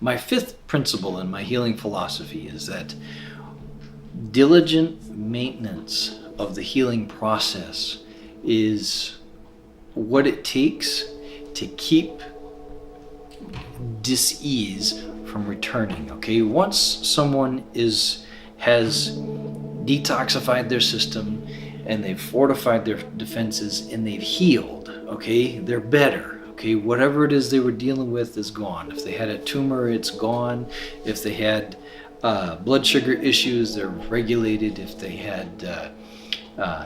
My fifth principle in my healing philosophy is that diligent maintenance of the healing process is what it takes to keep dis-ease from returning. Okay, once someone has detoxified their system and they've fortified their defenses and they've healed, okay, they're better. Okay, whatever it is they were dealing with is gone. If they had a tumor, it's gone. If they had blood sugar issues, they're regulated. If they had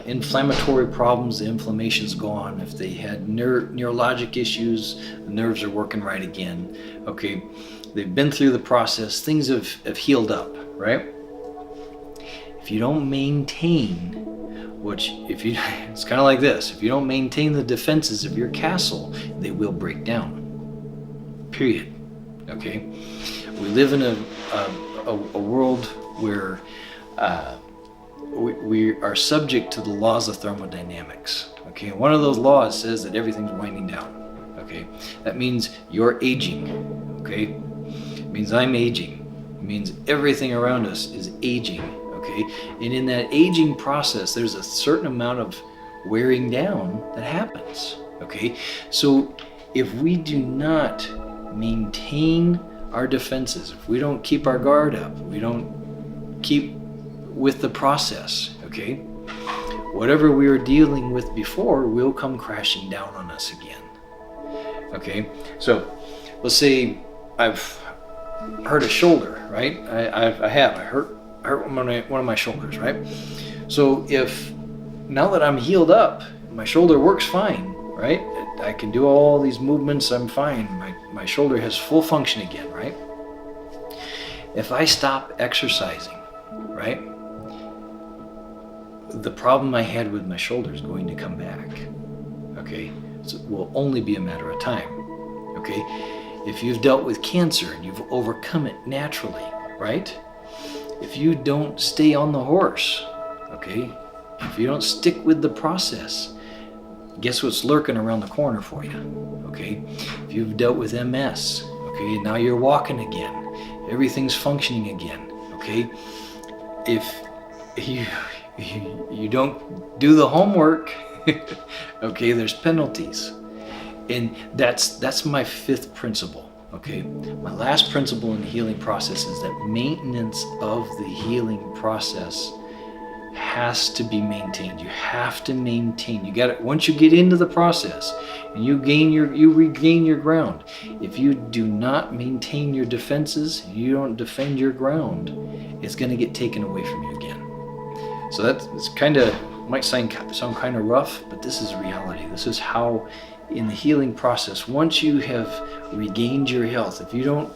inflammatory problems, the inflammation's gone. If they had neurologic issues, the nerves are working right again. Okay, they've been through the process. Things have healed up, right? If you don't maintain, it's kind of like this. If you don't maintain the defenses of your castle, they will break down. Period. Okay? We live in a world where we are subject to the laws of thermodynamics. Okay? One of those laws says that everything's winding down. Okay? That means you're aging. Okay? It means I'm aging. It means everything around us is aging. Okay? And in that aging process, there's a certain amount of wearing down that happens. Okay? So if we do not maintain our defenses, if we don't keep our guard up, we don't keep with the process, okay, whatever we were dealing with before will come crashing down on us again. Okay? So let's say I've hurt a shoulder, right? I hurt one of my shoulders, right? So if now that I'm healed up, my shoulder works fine, right? I can do all these movements, I'm fine. My shoulder has full function again, right? If I stop exercising, right, the problem I had with my shoulder is going to come back. Okay? So it will only be a matter of time. Okay? If you've dealt with cancer and you've overcome it naturally, right? If you don't stay on the horse, okay? If you don't stick with the process, guess what's lurking around the corner for you? Okay? If you've dealt with MS, okay, now you're walking again. Everything's functioning again. Okay? If you don't do the homework, okay, there's penalties. And that's my fifth principle, okay? My last principle in the healing process is that maintenance of the healing process has to be maintained. You have to maintain. You got it. Once you get into the process and you regain your ground. If you do not maintain your defenses, you don't defend your ground, it's going to get taken away from you again. So that's might sound kind of rough, but this is reality. This is how, in the healing process, once you have regained your health, if you don't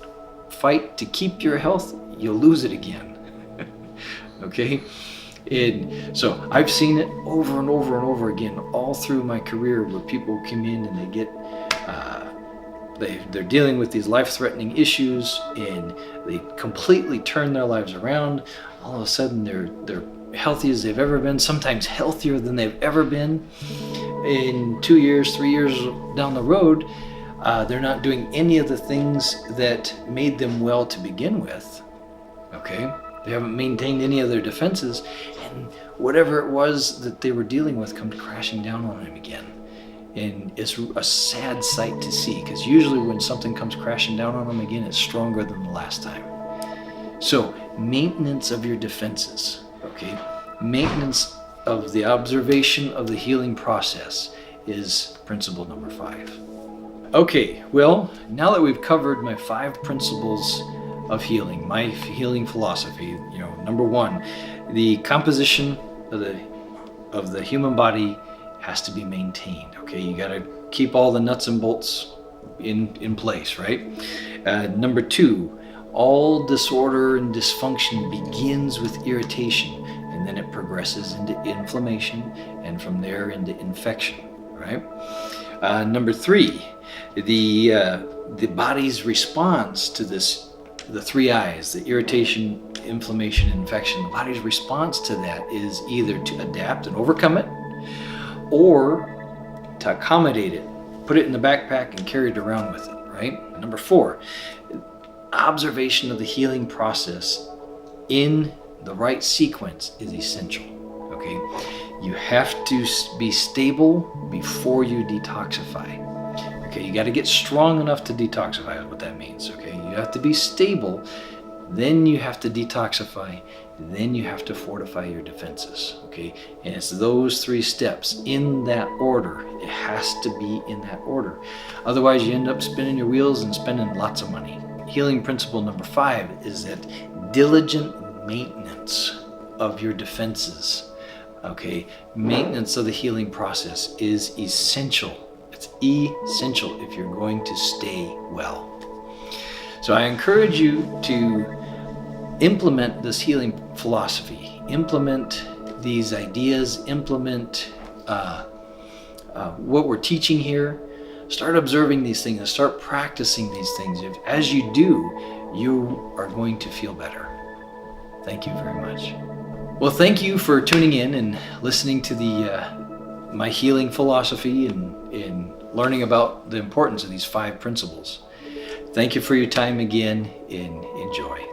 fight to keep your health, you'll lose it again. Okay? And so I've seen it over and over and over again all through my career, where people come in and they get they're dealing with these life-threatening issues and they completely turn their lives around. All of a sudden they're healthy as they've ever been, sometimes healthier than they've ever been. In 2 years, 3 years down the road, they're not doing any of the things that made them well to begin with. Okay? They haven't maintained any of their defenses, and whatever it was that they were dealing with comes crashing down on them again. And it's a sad sight to see, because usually when something comes crashing down on them again, it's stronger than the last time. So, maintenance of your defenses, okay? Maintenance of the observation of the healing process is principle number 5. Okay, well, now that we've covered my 5 principles of healing, my healing philosophy, number 1, the composition of the human body has to be maintained. Okay, you got to keep all the nuts and bolts in place, right? Number 2, all disorder and dysfunction begins with irritation, and then it progresses into inflammation, and from there into infection, right? Number 3, the body's response to this, the 3 I's, the irritation, inflammation, and infection, the body's response to that is either to adapt and overcome it, or to accommodate it, put it in the backpack and carry it around with it, right? Number 4, observation of the healing process in the right sequence is essential. Okay, you have to be stable before you detoxify. Okay, you got to get strong enough to detoxify is what that means. Okay, you have to be stable, then you have to detoxify, then you have to fortify your defenses. Okay, and it's those 3 steps in that order. It has to be in that order. Otherwise, you end up spinning your wheels and spending lots of money. Healing principle number 5 is that diligent maintenance of your defenses. Okay, maintenance of the healing process is essential. It's essential if you're going to stay well. So I encourage you to implement this healing philosophy, implement these ideas, implement what we're teaching here. Start observing these things and start practicing these things. As you do, you are going to feel better. Thank you very much. Well, thank you for tuning in and listening to my healing philosophy and learning about the importance of these 5 principles. Thank you for your time again, and enjoy.